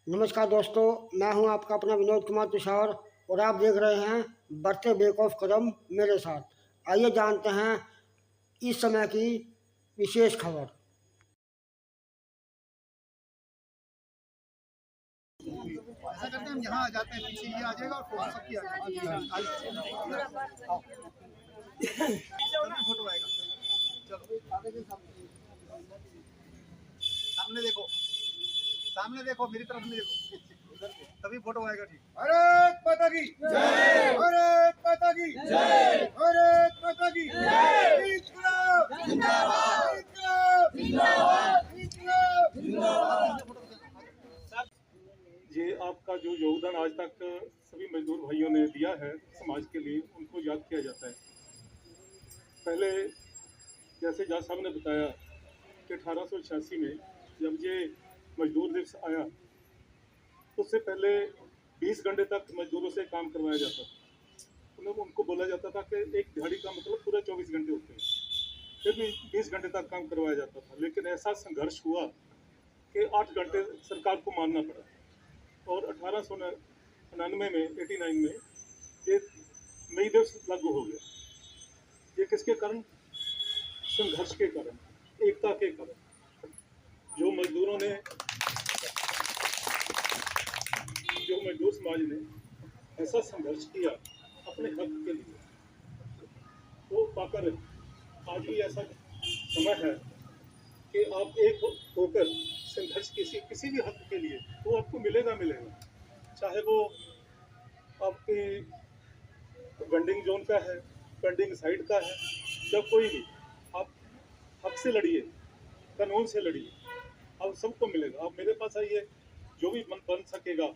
नमस्कार दोस्तों, मैं हूं आपका अपना विनोद कुमार तुषार और आप देख रहे हैं बढ़ते बेक ऑफ कदम मेरे साथ। आइए जानते हैं इस समय की विशेष खबर। ऐसा करते हैं हम यहाँ आ जाते हैं, पीछे ये आ जाएगा और फोटो सबकी आ जाएगा। फोटो आएगा, चलो सामने देखो, सामने देखो, मेरी तरफ नहीं देखो, तभी फोटो आएगा। ठीक। भारत माता की जय, भारत माता की जय, भारत माता की जय, इंकलाब जिंदाबाद, इंकलाब जिंदाबाद, इंकलाब जिंदाबाद। ये आपका जो योगदान आज तक सभी मजदूर भाइयों ने दिया है समाज के लिए, उनको याद किया जाता है। पहले जैसे जज साहब ने बताया कि 1886 में जब ये मजदूर दिवस आया, उससे पहले 20 घंटे तक मजदूरों से काम करवाया जाता था। उनको बोला जाता था कि एक दिहाड़ी का मतलब पूरा 24 घंटे होते हैं, फिर भी 20 घंटे तक काम करवाया जाता था। लेकिन ऐसा संघर्ष हुआ कि 8 घंटे सरकार को मानना पड़ा और 1899 में 89 में ये मई दिवस लागू हो गया। ये किसके कारण? संघर्ष के कारण, एकता के कारण। जो मजदूर समाज ने ऐसा संघर्ष किया अपने हक के लिए, वो पाकर आज भी ऐसा समय है कि आप एक होकर संघर्ष किसी भी हक के लिए, वो आपको मिलेगा। चाहे वो आपकी वेंडिंग जोन का है, वेंडिंग साइड का है, जब कोई भी आप हक से लड़िए, कानून से लड़िए, आप सबको मिलेगा। आप मेरे पास आइए, जो भी बन सकेगा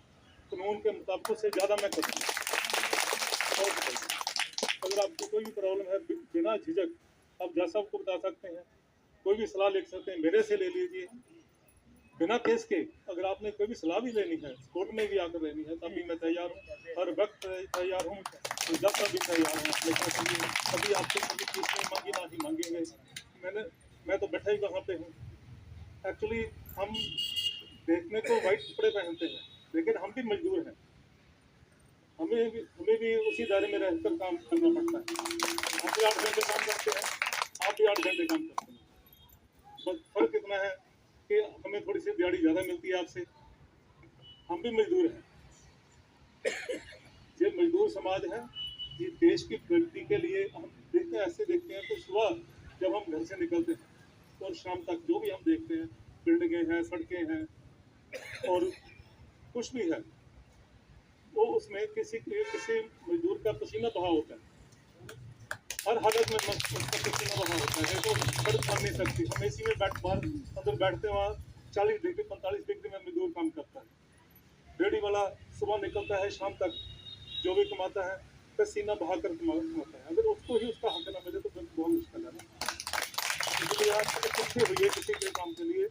कानून के मुताबिक से ज़्यादा मैं करूँगा। अगर आपको कोई भी प्रॉब्लम है, बिना झिझक आप जज साहब को बता सकते हैं, कोई भी सलाह ले सकते हैं, मेरे से ले लीजिए बिना केस के। अगर आपने कोई भी सलाह भी लेनी है, कोर्ट में भी आकर लेनी है, तभी मैं तैयार हूँ, हर वक्त तैयार हूँ, जब तक भी तैयार हूँ। लेकिन कभी आपसे कभी केस नहीं मांगी, ना ही मांगेंगे। मैं तो बैठा ही वहाँ पे हूँ। एक्चुअली हम देखने को वाइट कपड़े पहनते हैं, लेकिन हम भी मजदूर हैं। हमें भी उसी दायरे में रहकर काम करना पड़ता है। हम भी 8 घंटे काम करते हैं, आप भी 8 घंटे काम करते हैं। बस फर्क इतना है कि हमें थोड़ी सी दिहाड़ी ज़्यादा मिलती है आपसे। हम भी मजदूर हैं। ये मजदूर समाज है, ये देश की प्रगति के लिए हम ऐसे देखते हैं। तो सुबह जब हम घर से निकलते हैं और शाम तक जो भी हम देखते हैं, बिल्डिंगें हैं, सड़कें हैं और कुछ भी है, वो उसमें किसी मजदूर का पसीना बहा होता है। हर हालत में उसका पसीना बहा होता है, तो सड़क बन नहीं सकती। हम एसी में अंदर बैठते हैं, वहाँ 40 डिग्री 45 डिग्री में मजदूर काम करता है। रेडी वाला सुबह निकलता है, शाम तक जो भी कमाता है पसीना बहा कर कमाता है। अगर उसको ही उसका हक ना मिले तो फिर बहुत मुश्किल है ना। इसलिए आज खुशी हुई है किसी के काम के लिए,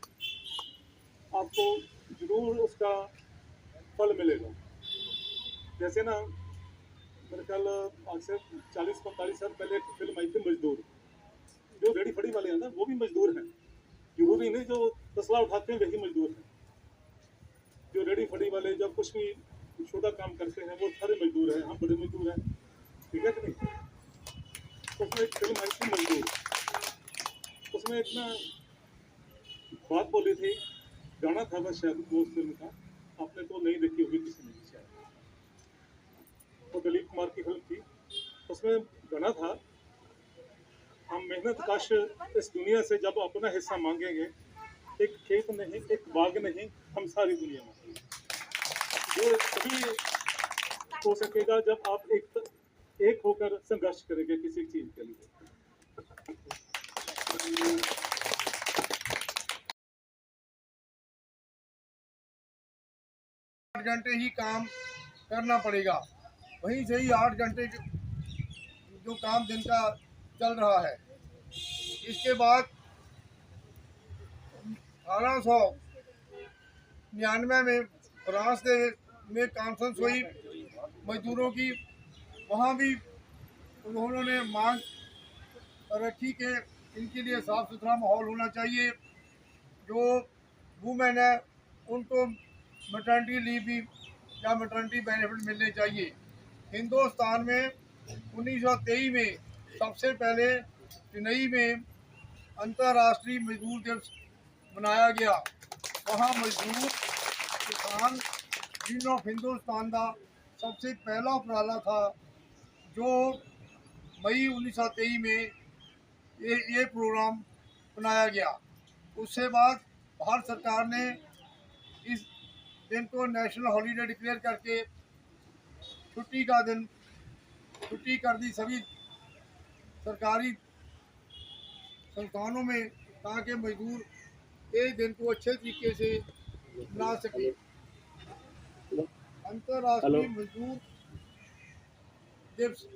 आपको जरूर उसका फल मिलेगा। जैसे ना मेरे ख्याल आज से 40-45 साल पहले एक फिल्म आई थी मजदूर। जो रेडी फड़ी वाले हैं ना, वो भी मजदूर हैं। जरूरी नहीं जो तसला उठाते हैं वही मजदूर हैं। जो रेडी फड़ी वाले जब कुछ भी छोटा काम करते हैं, वो सारे मजदूर हैं। हम बड़े मजदूर हैं, ठीक है कि नहीं? उसमें एक फिल्म आई थी मजदूर, उसमें इतना बात बोली थी, गाना था बस शायद वो उस फिल्म का, आपने तो नहीं देखी होगी किसी ने शायद। वो दिलीप कुमार की फिल्म थी, उसमें गाना था, हम मेहनत कश इस दुनिया से जब अपना हिस्सा मांगेंगे, एक खेत नहीं, एक बाग नहीं, हम सारी दुनिया मांगेंगे। जो तभी हो सकेगा जब आप एक होकर संघर्ष करेंगे किसी चीज के लिए। 8 घंटे ही काम करना पड़ेगा। वहीं से ही 8 घंटे जो काम दिन का चल रहा है। इसके बाद 1899 में फ्रांस में कॉन्फ्रेंस हुई मजदूरों की। वहाँ भी उन्होंने मांग रखी कि इनके लिए साफ सुथरा माहौल होना चाहिए। जो वुमेन है उनको मैटरनिटी लीव भी या मैटरनिटी बेनिफिट मिलने चाहिए। हिंदुस्तान में 1923 में सबसे पहले चेन्नई में अंतर्राष्ट्रीय मजदूर दिवस मनाया गया। वहाँ मजदूर किसान दिन ऑफ हिंदुस्तान का सबसे पहला उपराला था जो मई 1923 में ये प्रोग्राम बनाया गया। उसके बाद भारत सरकार ने इस दिन को नेशनल हॉलीडे डिक्लेयर करके छुट्टी कर दी सभी सरकारी संस्थानों में, ताकि मजदूर एक दिन को अच्छे तरीके से मना सके। अंतर्राष्ट्रीय मजदूर दिवस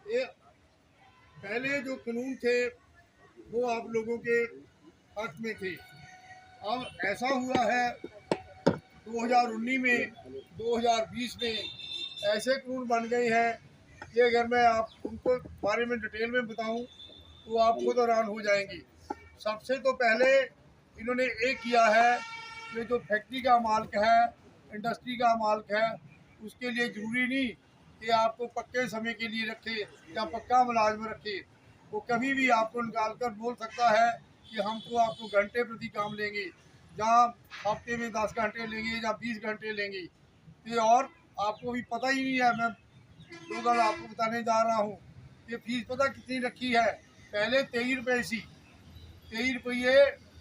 ये पहले जो कानून थे वो आप लोगों के हक में थे। अब ऐसा हुआ है 2019 में 2020 में ऐसे कानून बन गए हैं कि अगर मैं आप उनको बारे में डिटेल में बताऊं तो आप खुद हैरान हो जाएंगे। सबसे तो पहले इन्होंने एक किया है कि जो फैक्ट्री का मालिक है, इंडस्ट्री का मालिक है, उसके लिए ज़रूरी नहीं कि आपको पक्के समय के लिए रखे या पक्का मुलाजम रखे। वो कभी भी आपको निकाल कर बोल सकता है कि हम तो आपको घंटे प्रति काम लेंगे, जहाँ हफ्ते में 10 घंटे लेंगे या 20 घंटे लेंगे। ये और आपको भी पता ही नहीं है, मैं दो गल आपको बताने जा रहा हूँ कि फीस पता कितनी रखी है। पहले 23 रुपये सी, 23 रुपये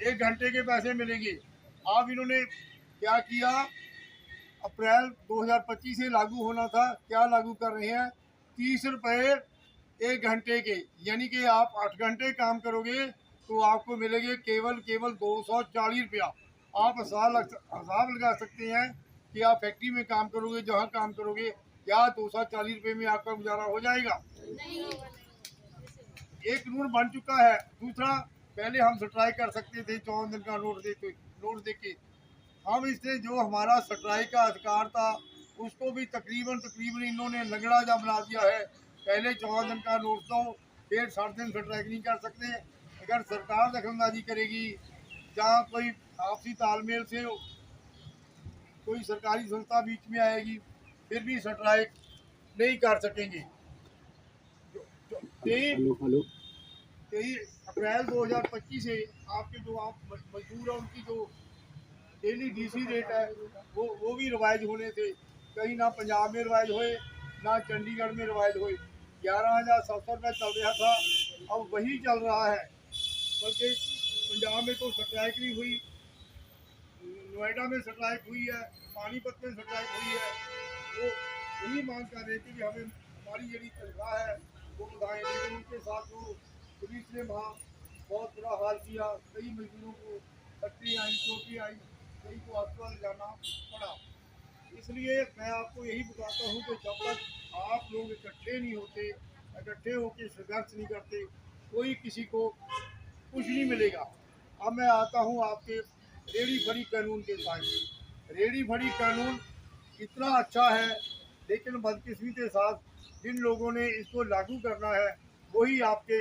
1 घंटे के पैसे मिलेंगे। अब इन्होंने क्या किया, अप्रैल 2025 से लागू होना था, क्या लागू कर रहे हैं 30 रुपये 1 घंटे के, यानी कि आप 8 घंटे काम करोगे तो आपको मिलेंगे केवल 240 रुपया। आप हिसाब लगा सकते हैं कि आप फैक्ट्री में काम करोगे, जहाँ काम करोगे, क्या 240 रुपये में आपका गुजारा हो जाएगा? एक कानून बन चुका है। दूसरा, पहले हम स्ट्राइक कर सकते थे 14 दिन का नोट दे के। हम इससे जो हमारा स्ट्राइक का अधिकार था उसको भी तकरीबन इन्होंने लगड़ा जा बना दिया है। पहले 14 दिन का नोट दो, फिर 60 दिन स्ट्राइक नहीं कर सकते। अगर सरकार दखलंदाजी करेगी, जहाँ कोई आपसी तालमेल से कोई सरकारी संस्था बीच में आएगी, फिर भी स्ट्राइक नहीं कर सकेंगे। 23 अप्रैल 2025 से आपके जो आप मजदूर हैं उनकी जो डेली डीसी रेट है वो भी रिवाइज होने थे। कहीं ना पंजाब में रिवाइज हुए, ना चंडीगढ़ में रिवाइज हुए। 11,700 रुपये चल रहा था, अब वही चल रहा है। बल्कि पंजाब में तो स्ट्राइक भी हुई, नोएडा में स्ट्राइक हुई है, पानीपत में स्ट्राइक हुई है। वो यही मांग कर रहे थे कि हमें हमारी जी तनख्वाह है वो बताएं, लेकिन उनके साथ वो पुलिस ने वहाँ बहुत बुरा हाल किया। कई मजदूरों को फटती आई, चोटी आई, कई को अस्पताल जाना पड़ा। इसलिए मैं आपको यही बताता हूँ कि जब तक आप लोग इकट्ठे नहीं होते, इकट्ठे होकर संघर्ष नहीं करते, कोई किसी को कुछ नहीं मिलेगा। अब मैं आता हूँ आपके रेडी फड़ी कानून के साथ। रेडी फड़ी कानून इतना अच्छा है, लेकिन बदकिस्मती के साथ जिन लोगों ने इसको लागू करना है वही आपके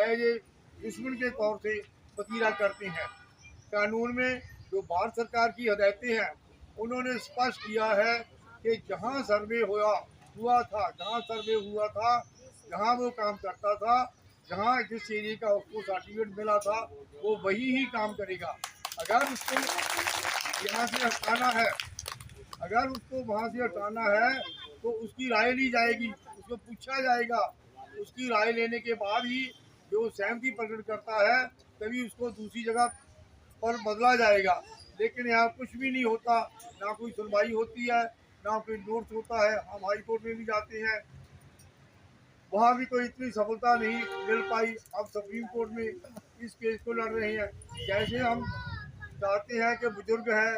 एज ए दुश्मन के तौर से वतीरा करते हैं। कानून में जो भारत सरकार की हदायतें हैं उन्होंने स्पष्ट किया है कि जहां सर्वे हुआ था, जहां वो काम करता था, जहां जिस एरिया का उसको सर्टिफिकेट मिला था, वो वही ही काम करेगा। अगर उसको यहाँ से हटाना है, अगर उसको वहाँ से हटाना है तो उसकी राय ली जाएगी, उसको पूछा जाएगा। उसकी राय लेने के बाद ही जो सहमति प्रकट करता है तभी उसको दूसरी जगह पर बदला जाएगा। लेकिन यहाँ कुछ भी नहीं होता, ना कोई सुनवाई होती है, ना कोई नोट्स होता है। हम हाई कोर्ट में भी जाते हैं, वहाँ भी कोई इतनी सफलता नहीं मिल पाई। अब सुप्रीम कोर्ट में इस केस को लड़ रहे हैं। जैसे हम चाहते हैं कि बुजुर्ग है,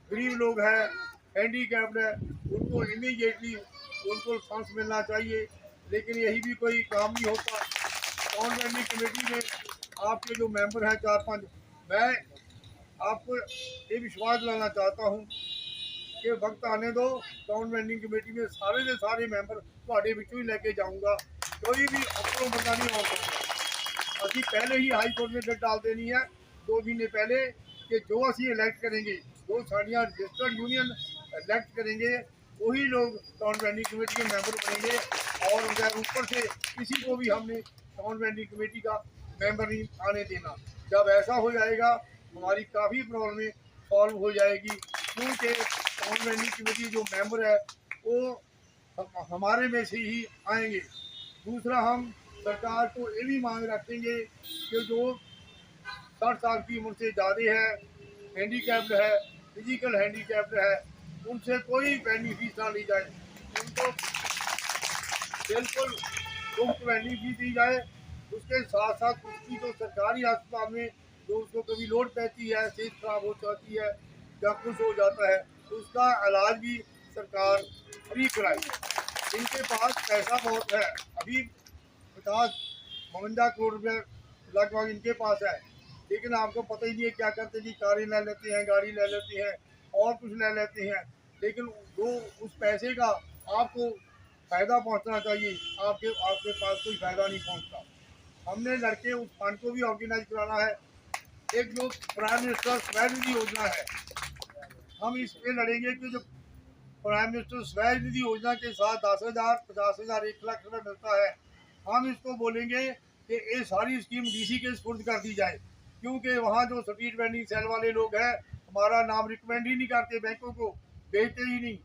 गरीब लोग हैं, हैंडीकैप्ड है, उनको इमीडिएटली उनको सांस मिलना चाहिए, लेकिन यही भी कोई काम नहीं होता। टाउन वेंडिंग कमेटी में आपके जो मेंबर हैं 4-5, मैं आपको ये विश्वास दिलाना चाहता हूँ कि वक्त आने दो, टाउन वेंडिंग कमेटी में सारे के सारे मेंबर ਤੁਹਾਡੇ ਵਿੱਚੋਂ ही लेके जाऊँगा, कोई भी अपनों बंदा नहीं हो सकता। अभी पहले ही हाई कोर्ट में डट डाल देनी है 2 महीने पहले कि जो असी इलैक्ट करेंगे, जो साड़ियाँ रजिस्टर्ड यूनियन इलैक्ट करेंगे, वही लोग टाउन प्लानिंग कमेटी के मेंबर बनेंगे। और अगर ऊपर से किसी को भी हमने टाउन प्लानिंग कमेटी का मेंबर नहीं आने देना। जब ऐसा हो जाएगा हमारी काफ़ी प्रॉब्लमें सॉल्व हो जाएगी, क्योंकि टाउन प्लानिंग कमेटी जो मेंबर है वो हमारे में से ही आएंगे। दूसरा, हम सरकार को ये भी मांग रखेंगे कि जो 60 साल की उम्र से ज़्यादा है, हैंडीकैप्ड है, फिजिकल हैंडीकैप्ड है, उनसे कोई पैनी फीस ना ली जाए, उनको बिल्कुल मुफ्त पैनी फीस दी जाए। उसके साथ साथ उसकी जो सरकारी अस्पताल में जो उसको कभी लोड पड़ती है, सेहत खराब हो जाती है या कुछ हो जाता है, तो उसका इलाज भी सरकार फ्री कराए। इनके पास पैसा बहुत है, अभी 50-52 करोड़ रुपये लगभग इनके पास है, लेकिन आपको पता ही नहीं है क्या करते जी। कारें ले लेते हैं, गाड़ी ले लेते हैं और कुछ ले लेते हैं, लेकिन जो उस पैसे का आपको फ़ायदा पहुंचना चाहिए, आपके आपके पास कोई फ़ायदा नहीं पहुंचता। हमने लड़के उस फंड को भी ऑर्गेनाइज कराना है। एक जो प्राइम मिनिस्टर स्वयं निधि योजना है, हम इस पे लड़ेंगे कि जो प्राइम मिनिस्टर स्वयं निधि योजना के साथ 10,000, 50,000, 1 लाख रुपये मिलता है, हम इसको बोलेंगे कि ये सारी स्कीम डीसी के सुपुर्द कर दी जाए, क्योंकि वहाँ जो स्ट्रीट वेंडिंग सेल वाले लोग हैं हमारा नाम रिकमेंड ही नहीं करते, बैंकों को भेजते ही नहीं।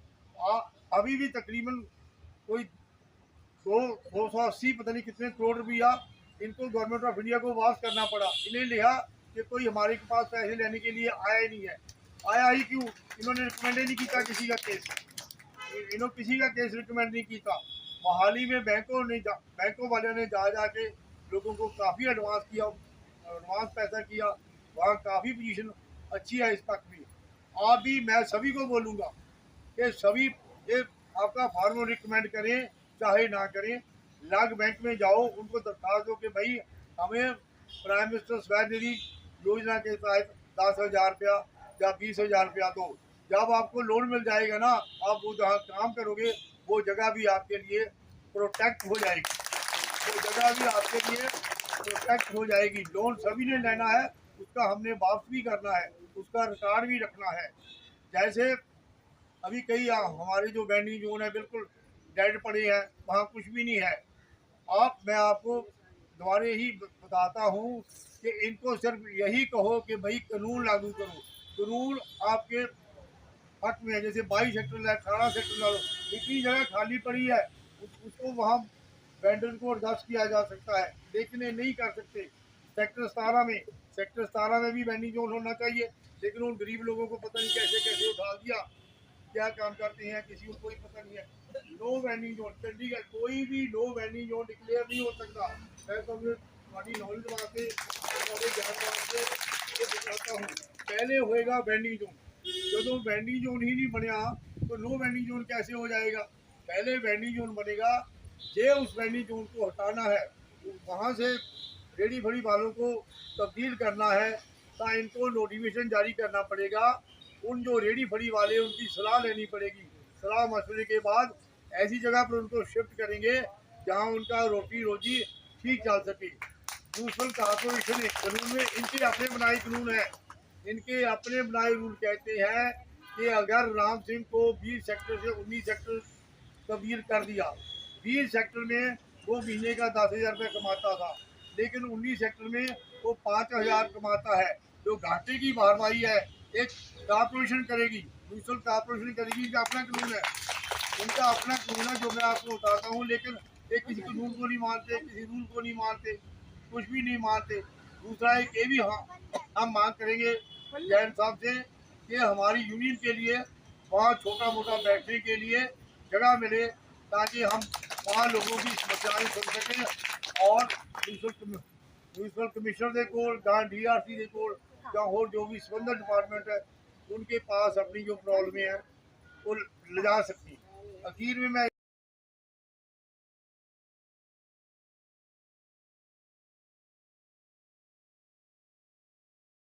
अभी भी तकरीबन कोई 280 पता नहीं कितने करोड़ रुपया इनको गवर्नमेंट ऑफ इंडिया को वापस करना पड़ा। इन्हें लिया कि कोई हमारे के पास पैसे लेने के लिए आया ही नहीं है। आया ही क्यों? इन्होंने रिकमेंड ही नहीं किया किसी का केस, इन्होंने किसी का केस रिकमेंड नहीं किया। हाल ही में बैंकों वाले ने जा जाके लोगों को काफ़ी एडवांस किया, एडवांस पैसा किया, वहाँ काफ़ी पोजीशन अच्छी है इस वक्त भी। आप भी, मैं सभी को बोलूँगा कि सभी ये आपका फार्मर रिकमेंड करें चाहे ना करें, लग बैंक में जाओ, उनको दरखास्त दो कि भाई हमें प्राइम मिनिस्टर स्वयं निधि योजना के तहत 10,000 रुपया या 20,000 रुपया दो। जब आपको लोन मिल जाएगा ना, आप वो जहाँ काम करोगे वो जगह भी आपके लिए प्रोटेक्ट हो जाएगी, वो जगह भी आपके लिए प्रोटेक्ट हो जाएगी। लोन सभी ने लेना है, उसका हमने वापस भी करना है, उसका रिकॉर्ड भी रखना है। जैसे अभी कई हमारे जो वेंडिंग जोन है बिल्कुल डेड पड़े हैं, वहाँ कुछ भी नहीं है। मैं आपको दोबारा ही बताता हूँ कि इनको सिर्फ यही कहो कि भाई कानून लागू करो। कानून आपके हक में है, जैसे 22 सेक्टर है, 18 सेक्टर ला लो, इतनी जगह खाली पड़ी है, उसको वहाँ वेंडर को एडजस्ट किया जा सकता है, लेकिन ये नहीं कर सकते। सेक्टर 17 में भी वेंडिंग जोन होना चाहिए, लेकिन उन गरीब लोगों को पता नहीं कैसे कैसे उठा दिया, क्या काम करते हैं किसी को कोई पता नहीं है। नो वेंडिंग जोन चंडीगढ़ कोई भी नो वेंडिंग जोन डिक्लेयर नहीं हो सकता। मैं तो हमारी नॉलेज वास्ते, हमारे ज्ञान वास्ते ये बताता हूँ, पहले होएगा वेंडिंग जोन। जो वेंडिंग जोन ही नहीं बनया तो नो वेंडिंग जोन कैसे हो जाएगा? पहले वेंडिंग जोन बनेगा, जे उस वेंडिंग जोन को हटाना है, वहाँ से रेडी फड़ी वालों को तब्दील करना है, तो इनको नोटिफिकेशन जारी करना पड़ेगा। उन जो रेडी फड़ी वाले उनकी सलाह लेनी पड़ेगी, सलाह मशवरे के बाद ऐसी जगह पर उनको शिफ्ट करेंगे जहाँ उनका रोटी रोजी ठीक चल सके। म्यूनसिपल कॉर्पोरेशन कानून में इनके अपने बनाए कानून है, इनके अपने बनाए रूल कहते हैं कि अगर राम सिंह को 20 सेक्टर से 19 सेक्टर तब्दील कर दिया, 20 सेक्टर में वो महीने का 10,000 रुपये कमाता था, लेकिन 19 सेक्टर में वो 5,000 कमाता है। जो घाटे की भरपाई है एक कॉर्पोरेशन करेगी, म्यूनसिपल कॉर्पोरेशन करेगी, इनका अपना कानून है, इनका अपना कानून है जो मैं आपको बताता हूँ। लेकिन ये किसी कानून को नहीं मानते, किसी रूल को नहीं मानते, कुछ भी नहीं मानते। दूसरा एक ये भी हम मांग करेंगे जैन साहब से कि हमारी यूनियन के लिए वहाँ छोटा मोटा बैठने के लिए जगह मिले, ताकि हम वहाँ लोगों की समस्याएं सुन सकें और म्यूनसिपल कमिश्नर के कोल DRC के कोल या और जो भी संबंधित डिपार्टमेंट है उनके पास अपनी जो प्रॉब्लम है वो ले जा सकती है। आखिर में मैं